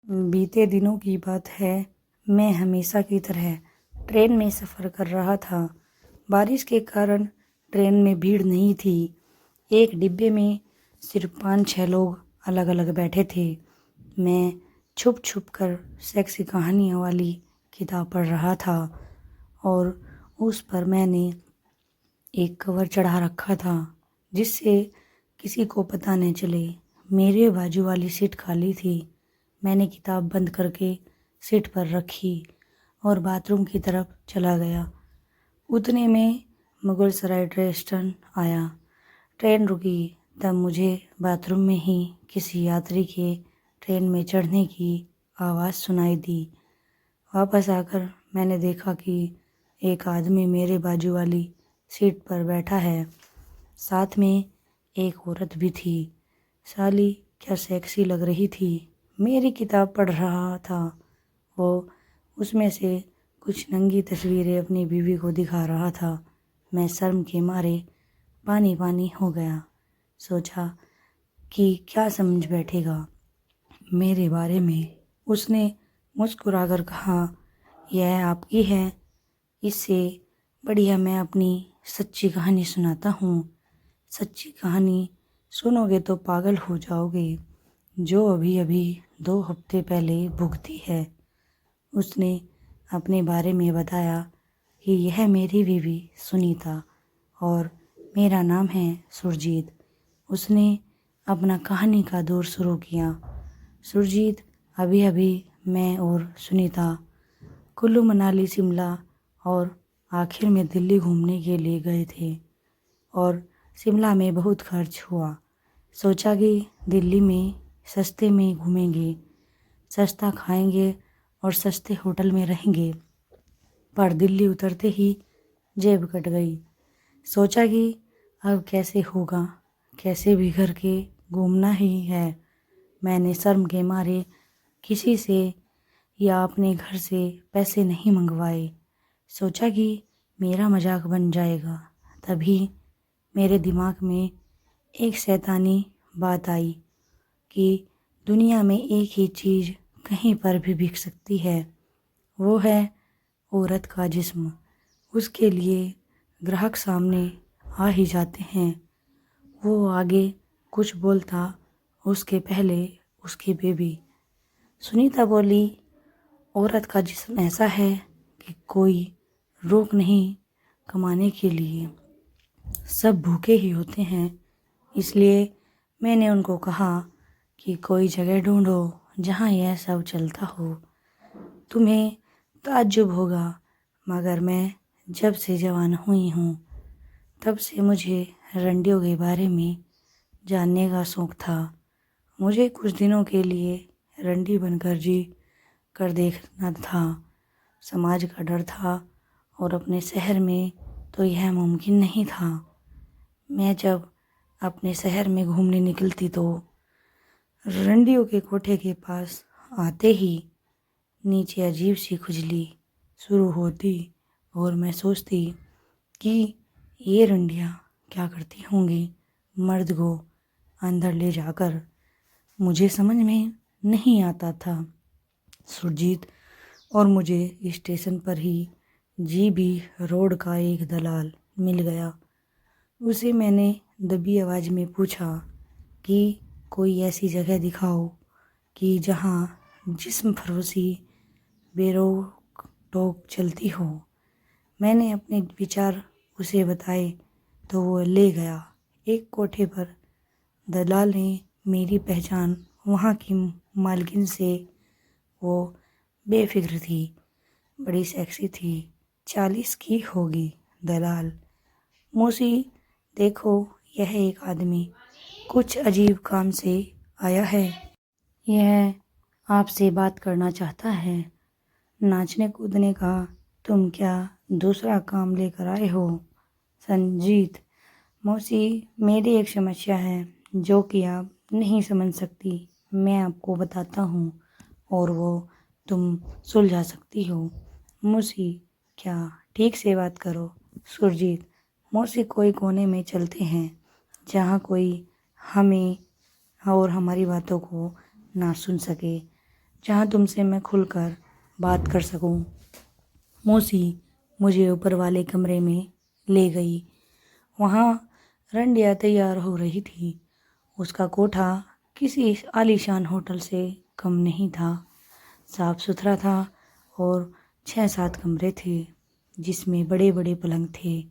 बीते दिनों की बात है। मैं हमेशा की तरह ट्रेन में सफ़र कर रहा था। बारिश के कारण ट्रेन में भीड़ नहीं थी। एक डिब्बे में सिर्फ 5-6 लोग अलग अलग बैठे थे। मैं छुप छुप कर सेक्सी कहानियों वाली किताब पढ़ रहा था और उस पर मैंने एक कवर चढ़ा रखा था जिससे किसी को पता न चले। मेरे बाजू वाली सीट खाली थी। मैंने किताब बंद करके सीट पर रखी और बाथरूम की तरफ चला गया। उतने में मुगल सराय स्टेशन आया। ट्रेन रुकी तब मुझे बाथरूम में ही किसी यात्री के ट्रेन में चढ़ने की आवाज़ सुनाई दी। वापस आकर मैंने देखा कि एक आदमी मेरे बाजू वाली सीट पर बैठा है। साथ में एक औरत भी थी। साली क्या सेक्सी लग रही थी। मेरी किताब पढ़ रहा था वो उसमें से कुछ नंगी तस्वीरें अपनी बीवी को दिखा रहा था। मैं शर्म के मारे पानी पानी हो गया। सोचा कि क्या समझ बैठेगा मेरे बारे में। उसने मुस्कुराकर कहा, यह आपकी है, इससे बढ़िया मैं अपनी सच्ची कहानी सुनाता हूँ। सच्ची कहानी सुनोगे तो पागल हो जाओगे, जो अभी अभी 2 हफ्ते पहले भुगती है। उसने अपने बारे में बताया कि यह मेरी बीवी सुनीता और मेरा नाम है सुरजीत। उसने अपना कहानी का दौर शुरू किया। सुरजीत, अभी अभी मैं और सुनीता कुल्लू मनाली शिमला और आखिर में दिल्ली घूमने के लिए गए थे और शिमला में बहुत खर्च हुआ। सोचा कि दिल्ली में सस्ते में घूमेंगे, सस्ता खाएंगे और सस्ते होटल में रहेंगे। पर दिल्ली उतरते ही जेब कट गई। सोचा कि अब कैसे होगा, कैसे भी करके घूमना ही है। मैंने शर्म के मारे किसी से या अपने घर से पैसे नहीं मंगवाए। सोचा कि मेरा मजाक बन जाएगा। तभी मेरे दिमाग में एक शैतानी बात आई कि दुनिया में एक ही चीज़ कहीं पर भी बिक सकती है, वो है औरत का जिस्म। उसके लिए ग्राहक सामने आ ही जाते हैं। वो आगे कुछ बोलता उसके पहले उसकी बेबी। सुनीता बोली, औरत का जिस्म ऐसा है कि कोई रोक नहीं कमाने के लिए, सब भूखे ही होते हैं। इसलिए मैंने उनको कहा कि कोई जगह ढूंढो जहाँ यह सब चलता हो। तुम्हें ताज्जुब होगा, मगर मैं जब से जवान हुई हूँ तब से मुझे रंडियों के बारे में जानने का शौक़ था। मुझे कुछ दिनों के लिए रंडी बनकर जी कर देखना था। समाज का डर था और अपने शहर में तो यह मुमकिन नहीं था। मैं जब अपने शहर में घूमने निकलती तो रंडियों के कोठे के पास आते ही नीचे अजीब सी खुजली शुरू होती और मैं सोचती कि ये रंडियाँ क्या करती होंगी मर्द को अंदर ले जाकर। मुझे समझ में नहीं आता था। सुरजीत और मुझे स्टेशन पर ही जीबी रोड का एक दलाल मिल गया। उसे मैंने दबी आवाज़ में पूछा कि कोई ऐसी जगह दिखाओ कि जहाँ जिस्म फरोशी बेरोक टोक चलती हो। मैंने अपने विचार उसे बताए तो वो ले गया एक कोठे पर। दलाल ने मेरी पहचान वहाँ की मालकिन से। वो बेफिक्र थी, बड़ी सेक्सी थी, 40 की होगी। दलाल, मौसी देखो, यह एक आदमी कुछ अजीब काम से आया है। यह आपसे बात करना चाहता है। नाचने कूदने का तुम क्या दूसरा काम लेकर आए हो? संजीत, मौसी मेरी एक समस्या है जो कि आप नहीं समझ सकती। मैं आपको बताता हूँ और वो तुम सुलझा सकती हो। मौसी, क्या ठीक से बात करो। सुरजीत, मौसी कोई कोने में चलते हैं जहाँ कोई हमें और हमारी बातों को ना सुन सके। जहाँ तुमसे मैं खुलकर बात कर सकूं। मौसी मुझे ऊपर वाले कमरे में ले गई। वहाँ रंडिया तैयार हो रही थी। उसका कोठा किसी आलीशान होटल से कम नहीं था। साफ सुथरा था और 6-7 कमरे थे जिसमें बड़े बड़े पलंग थे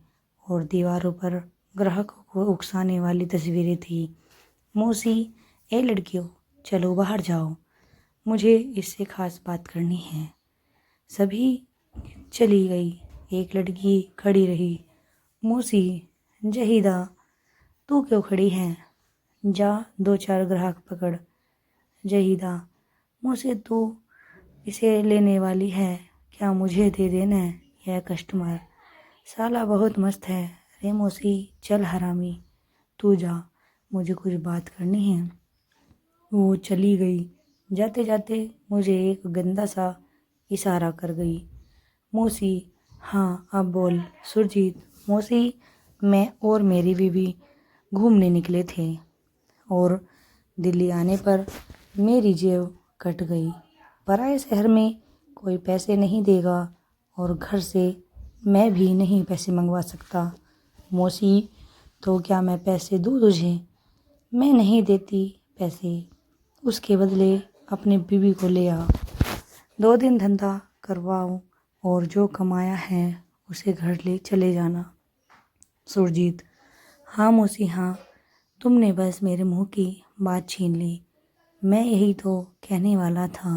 और दीवारों पर ग्राहकों को उकसाने वाली तस्वीरें थी। मौसी, ए लड़कियों, चलो बाहर जाओ, मुझे इससे खास बात करनी है। सभी चली गई। एक लड़की खड़ी रही। मौसी, जहीदा, तू क्यों खड़ी है? जा 2-4 ग्राहक पकड़। जहीदा, मौसी तू इसे लेने वाली है क्या? मुझे दे देना यह कस्टमर। साला बहुत मस्त है। अरे मौसी चल हरामी, तू जा, मुझे कुछ बात करनी है। वो चली गई। जाते जाते मुझे एक गंदा सा इशारा कर गई। मौसी, हाँ अब बोल। सुरजीत, मौसी मैं और मेरी बीवी घूमने निकले थे और दिल्ली आने पर मेरी जेब कट गई। पराए शहर में कोई पैसे नहीं देगा और घर से मैं भी नहीं पैसे मंगवा सकता। मौसी, तो क्या मैं पैसे दूँ तुझे? मैं नहीं देती पैसे, उसके बदले अपनी बीवी को ले आ। 2 दिन धंधा करवाओ और जो कमाया है उसे घर ले चले जाना। सुरजीत, हाँ मौसी हाँ, तुमने बस मेरे मुंह की बात छीन ली। मैं यही तो कहने वाला था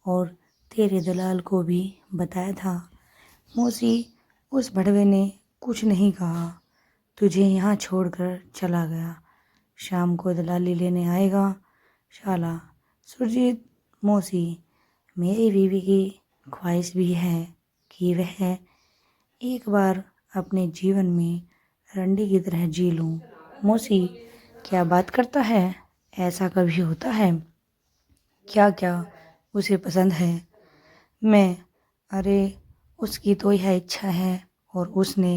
और तेरे दलाल को भी बताया था। मौसी, उस भड़वे ने कुछ नहीं कहा, तुझे यहाँ छोड़कर चला गया। शाम को दलाली लेने आएगा शाला। सुरजीत, मौसी, मेरी बीवी की ख्वाहिश भी है कि वह एक बार अपने जीवन में रंडी की तरह जी लूं। मौसी, क्या बात करता है? ऐसा कभी होता है? क्या क्या उसे पसंद है? मैं, अरे उसकी तो यह इच्छा है और उसने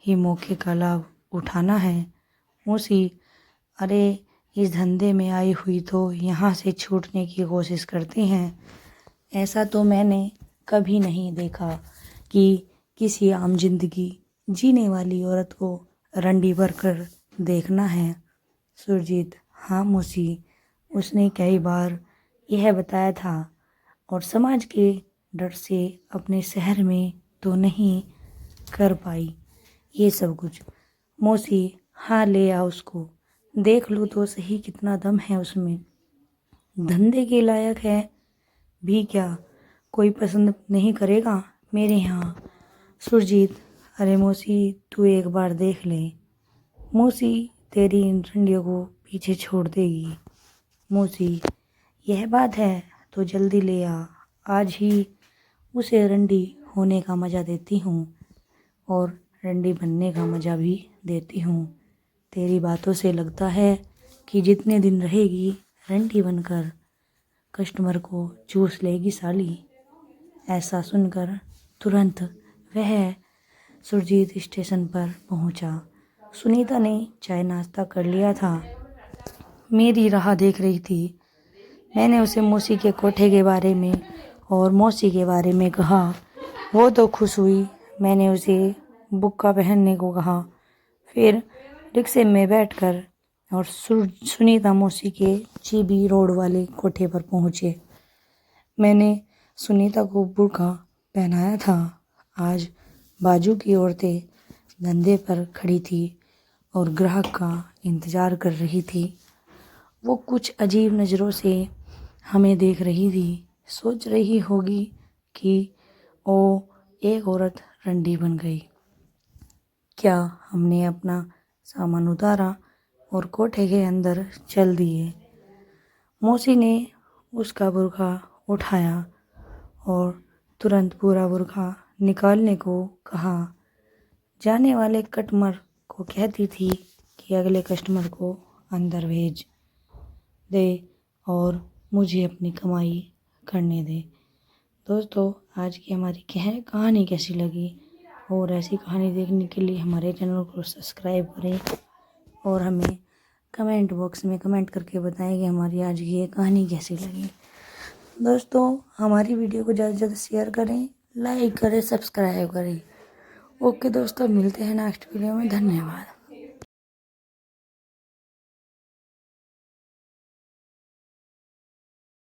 ही मौके का लाभ उठाना है। मौसी, अरे इस धंधे में आई हुई तो यहाँ से छूटने की कोशिश करती हैं। ऐसा तो मैंने कभी नहीं देखा कि किसी आम जिंदगी जीने वाली औरत को रंडी भरकर देखना है। सुरजीत, हाँ मौसी, उसने कई बार यह बताया था और समाज के डर से अपने शहर में तो नहीं कर पाई ये सब कुछ। मौसी, हाँ ले आ उसको, देख लो तो सही कितना दम है उसमें। धंधे के लायक है भी क्या? कोई पसंद नहीं करेगा मेरे यहाँ। सुरजीत, अरे मौसी तू एक बार देख ले, मौसी तेरी इन रंडियों को पीछे छोड़ देगी। मौसी, यह बात है तो जल्दी ले आ, आज ही उसे रंडी होने का मज़ा देती हूँ और रंडी बनने का मज़ा भी देती हूँ। तेरी बातों से लगता है कि जितने दिन रहेगी रंडी बनकर कस्टमर को चूस लेगी साली। ऐसा सुनकर तुरंत वह सुरजीत स्टेशन पर पहुंचा। सुनीता ने चाय नाश्ता कर लिया था, मेरी राह देख रही थी। मैंने उसे मौसी के कोठे के बारे में और मौसी के बारे में कहा। वो तो खुश हुई। मैंने उसे बुक्का पहनने को कहा। फिर रिक्शे में बैठकर और सुनीता मौसी के जीबी रोड वाले कोठे पर पहुँचे। मैंने सुनीता को बुर्का पहनाया था। आज बाजू की औरतें धंधे पर खड़ी थी और ग्राहक का इंतज़ार कर रही थी। वो कुछ अजीब नज़रों से हमें देख रही थी। सोच रही होगी कि ओ एक औरत रंडी बन गई। क्या हमने अपना सामान उतारा और कोठे के अंदर चल दिए। मौसी ने उसका बुर्का उठाया और तुरंत पूरा बुर्का निकालने को कहा। जाने वाले कस्टमर को कहती थी कि अगले कस्टमर को अंदर भेज दे और मुझे अपनी कमाई करने दे। दोस्तों, आज की हमारी कहानी कैसी लगी और ऐसी कहानी देखने के लिए हमारे चैनल को सब्सक्राइब करें और हमें कमेंट बॉक्स में कमेंट करके बताएं कि हमारी आज की ये कहानी कैसी लगी। दोस्तों हमारी वीडियो को ज़्यादा से ज़्यादा शेयर करें, लाइक करें, सब्सक्राइब करें। ओके दोस्तों, मिलते हैं नेक्स्ट वीडियो में। धन्यवाद।